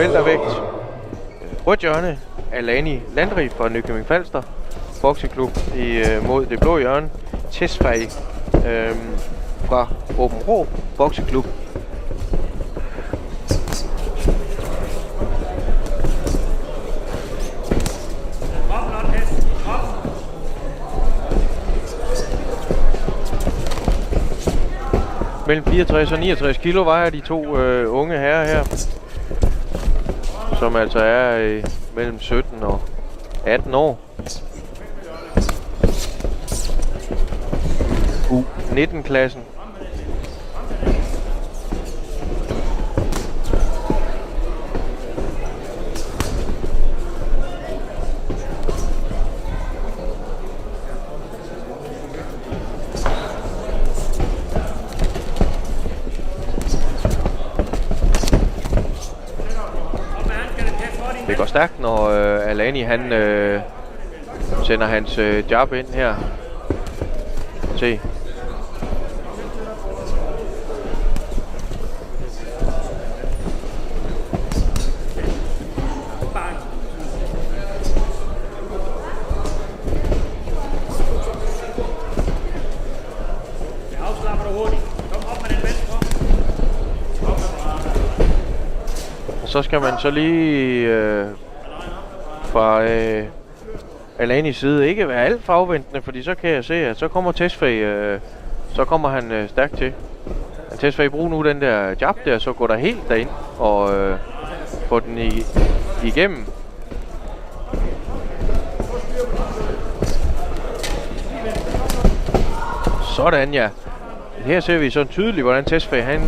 Weltervægt. Rødt hjørne. Alani Landry fra Nykøbing Falster bokseklub mod det blå hjørne. Tesfaye fra Aabenraa bokseklub. Mellem 64 og 69 kilo vejer de to unge herrer her, som altså er mellem 17 og 18 år. U19-klassen. Det går stærkt, når Alani han sender hans jab ind her. Se. Så skal man så lige fra Alanis side ikke være alt for afventende, fordi så kan jeg se, at så kommer Tesfaye, så kommer han stærkt til. Tesfaye bruger nu den der jab der, så går der helt derind og få den igennem. Sådan ja. Her ser vi så tydeligt, hvordan Tesfaye han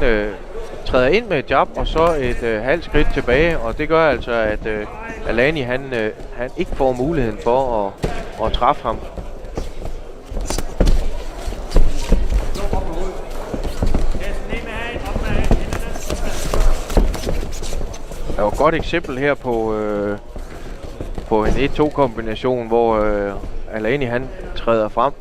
træder ind med et jab og så et halvt skridt tilbage, og det gør altså, at Alani han ikke får muligheden for at træffe ham. Der var et godt eksempel her på en 1-2 kombination, hvor Alani han træder frem.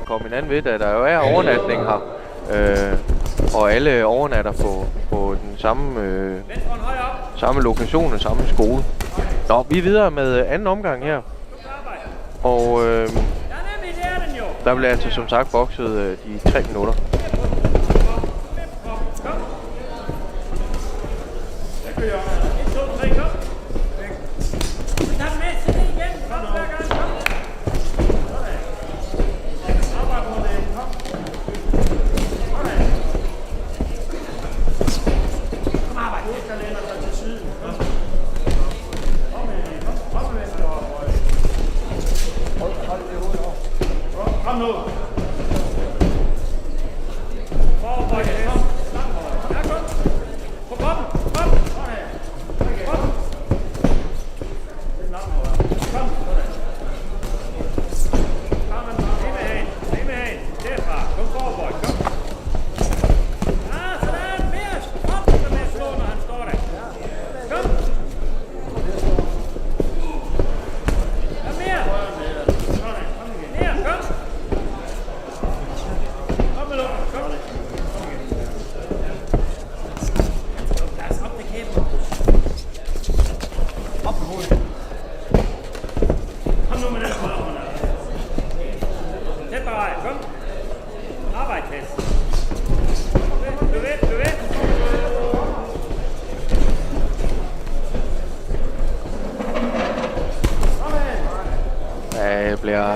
Kom hinanden ved, at der jo er overnatning her, og alle overnatter på den samme lokation og samme skole. Nå, vi er videre med anden omgang her, og der bliver altså som sagt bokset de 3 minutter. bliver...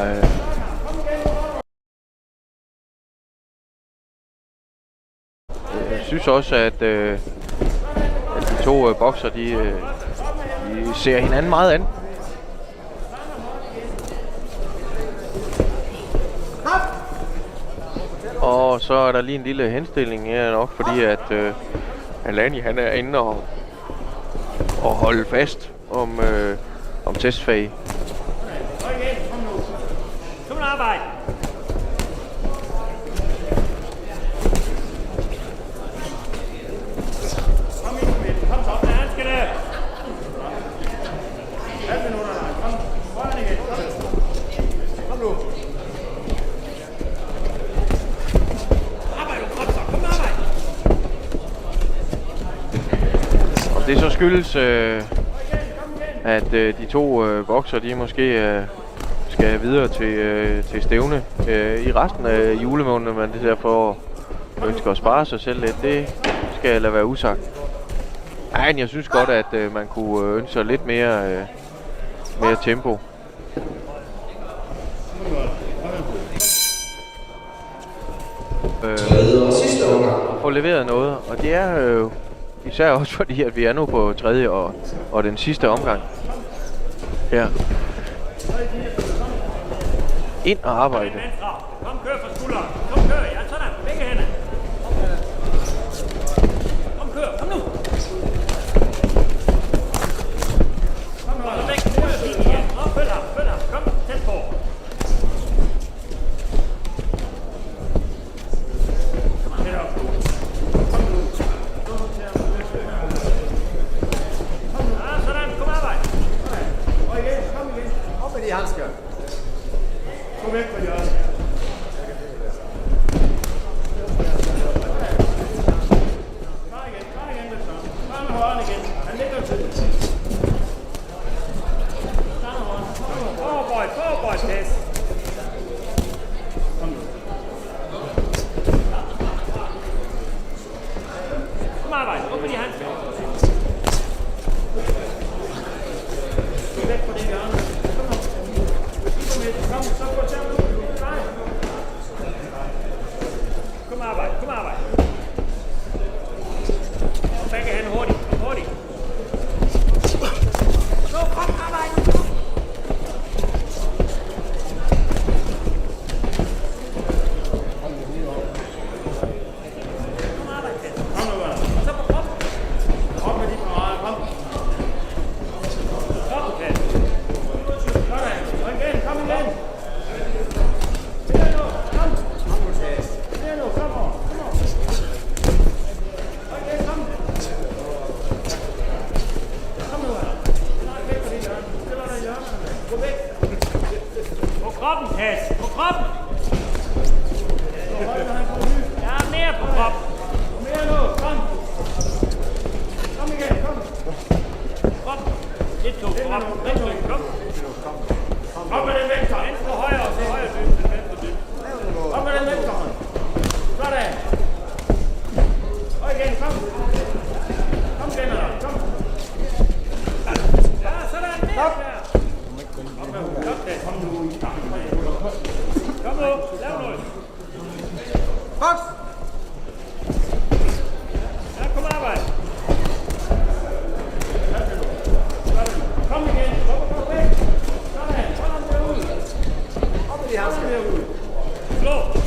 Jeg synes også, at de to bokser, de ser hinanden meget an. Og så er der lige en lille henstilling her nok, fordi at Alani han er inde og holde fast om testfag. Kom nu arbejde. Kom ind med det. Kom så. Ja, han skal det. 18 minutter. Kom. Hold igen. Kom nu. Arbejde du. Kom så. Kom nu arbejde. Om det så skyldes, at de to bokser, de måske skal videre til stævne i resten af julemåneden, men det derfor ønsker at spare sig selv lidt, det skal jeg lade være usagt. Ej, men jeg synes godt, at man kunne ønske sig lidt mere tempo. Tredje og sidste omgang. Få leveret noget, og det er især også fordi, at vi er nu på tredje og den sidste omgang. Her. Ind og arbejde. Kom, kør fra skulderen. Kom, kør. Ja, sådan. Begge hænder. Kom, kør. Kom nu. Kom nu. Væk. Følg ham. Følg ham. Kom, tæt på. Tæt op. Ja, sådan. Kom arbejde. Og igen. Kom igen. Op med de handsker. Kom væk fra hjørnet. Klar igen, det så. Klar med højren igen. Han ligger til. Klar med højren. Forboy, tæs. Kom nu. Kom arbejde. Op med de handsker. Kom væk fra det hjørne. Kom nu. Kom, så gå til ham. Kom arbejde, kom arbejde. Begge hænder hurtigt, hurtigt. Gå, kom, arbejde. Kom arbejde, Ted. Kom nu, Werner. Og så på krop. Op med de parader, kom. Kom, Ted. Sådan, og igen, kom igen. På kroppen, Tess. På kroppen. Ja, mere på kroppen. Mere nu. Kom. Kom igen. Kom. Kroppen. 1, 2. Kroppen. 1, 2. Kom. Kom med den venstre. Venstre højre, så højre dyb. Den venstre dyb. Kom med den venstre hånd. Sådan. Og igen. Kom. Kom, General. Kom. Ja, sådan. Mere der. Kom nu. Kom nu. Lav noget. Box. Ja, kom arbejde. Kom igen. Kom væk. Sådan. Sådan derude. Op med de handsker derude. Slå.